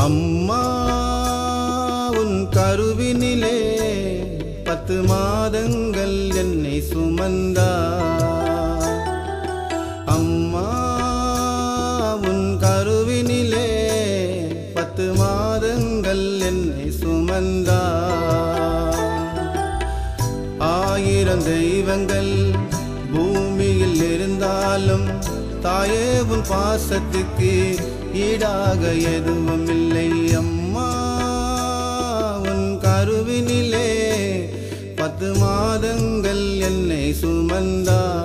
அம்மா உன் கருவினிலே 10 மாதங்கள் என்னை சுமந்தார். அம்மா உன் கருவினிலே 10 மாதங்கள் என்னை சுமந்தார். 1000 தெய்வங்கள் பூமியில் இருந்தாலும் தாயே உன் பாசத்துக்கு ஈடாக எதுவும் இல்லை. அம்மா உன் கருவினிலே 10 மாதங்கள் என்னை சுமந்தார்.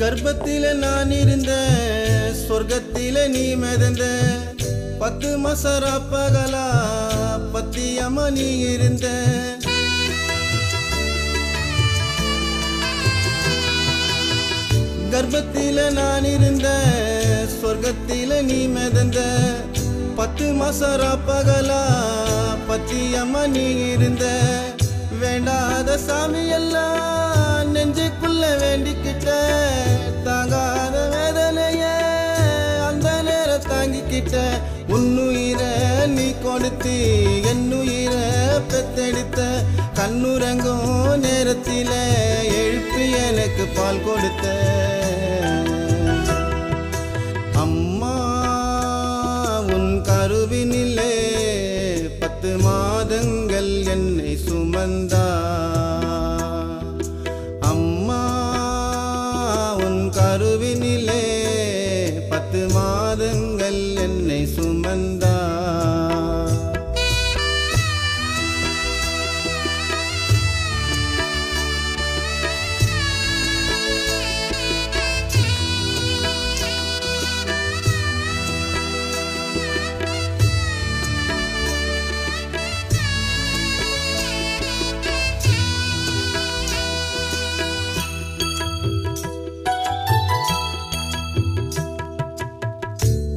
கர்ப்பத்தில நான் இருந்த சொர்க்கத்தில நீ மிதந்த 10 மாசரா பகலா பத்தியம்மா நீ இருந்த. கர்ப்பத்தில நான் இருந்த சொர்க்கத்தில நீ மிதந்த 10 மாசரா பகலா பத்தியம்மா நீ இருந்த. வேண்டாத சாமி எல்லாம் நெஞ்சுக்குள்ள வேண்டிக்கிட்ட தாங்காத வேதனைய அந்த நேரம் தாங்கிக்கிட்ட. உன்னுயிர நீ கொடுத்து என்னுயிர பெத்தெடுத்த கண்ணுறங்கும் நேரத்தில எழுப்பி எனக்கு பால் கொடுத்த. அம்மா உன் கருவினிலே 10 மாதங்கள் என்னை சுமந்தார். அம்மா உன் கருவினிலே 10 மாதங்கள் என்னை சுமந்தார்.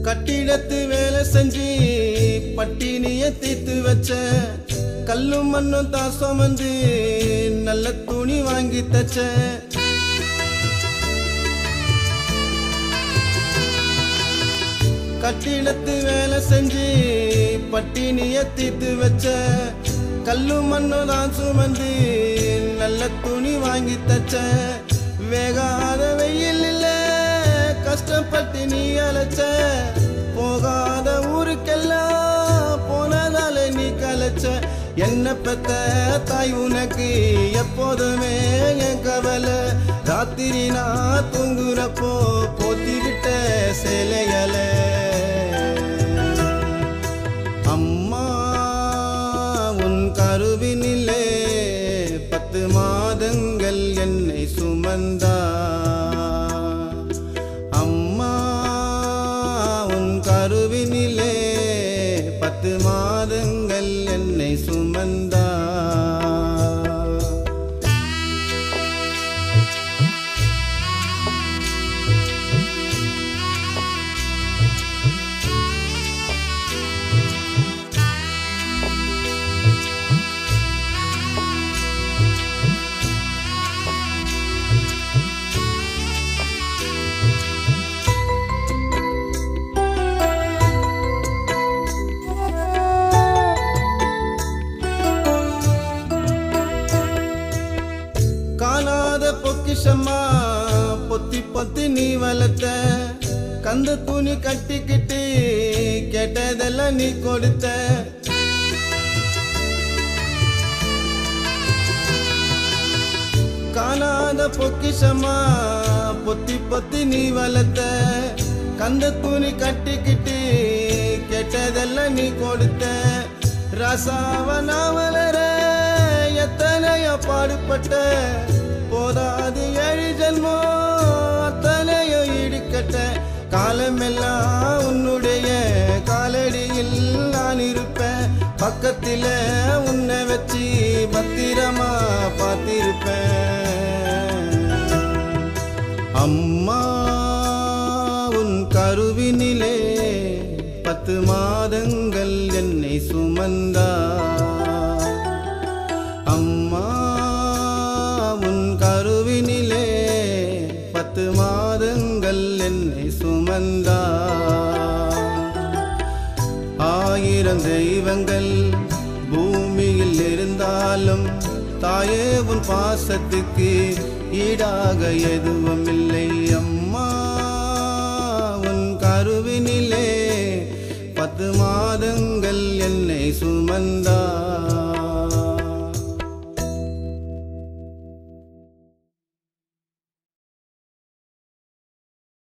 கட்டிடத்து வேலை செஞ்சு பட்டினிய தீர்த்து வச்ச கல்லும் மண்ணும் தான் சுமந்து நல்ல துணி வாங்கி தச்ச. கட்டிடத்து வேலை செஞ்சு பட்டினிய தீர்த்து வச்ச கல்லும் மண்ணும் தான் சுமந்து நல்ல துணி வாங்கி தச்ச. வேகாத வெயில் இல்ல கஷ்டப்பட்டு நீ அழைச்ச. போகாத ஊருக்கெல்லாம் போனதால நீ கலைச்ச. என்ன பெத்த தாய் உனக்கு எப்போதுமே என் கவலை. ராத்திரி நான் தூங்குறப்போ போத்தி விட்ட சேலைகள. அம்மா உன் கருவினிலே 10 மாதங்கள் என்னை சுமந்தார். அம்மா உன் கருவினிலே 10 மாதங்கள் என்னை சுமந்தார். காணாத பொக்கிஷமா பொத்தி பொத்தி நீ வளர்த்த. கந்த துணி கட்டிக்கிட்டு கேட்டதெல்லாம் நீ கொடுத்த. காணாத பொக்கிஷமா பொத்தி பொத்தி நீ வளர்த்த. கந்த துணி கட்டிக்கிட்டு கேட்டதெல்லாம் நீ கொடுத்த. ரசாவ நான் வளர எத்தனையோ பாடுபட்ட. போதாது 7 ஜென்மோ அத்தனையோ ஈடுகட்ட. காலமெல்லாம் உன்னுடைய காலடியில் நான் இருப்பேன் பக்கத்தில உன்னை வச்சு பத்திரமா பார்த்திருப்பேன் அம்மா உன் கருவினிலே 10 மாதங்கள் என்னை சுமந்தார் அம்மா உன் கருவினிலே 10 மாதங்கள் என்னை சுமந்தார் 1000 தெய்வங்கள் பூமியில் இருந்தாலும் தாயே உன் பாசத்துக்கு ஈடாக எதுவும் இல்லை அம்மா உன் கருவினிலே 10 மாதங்கள் என்னை சுமந்தார்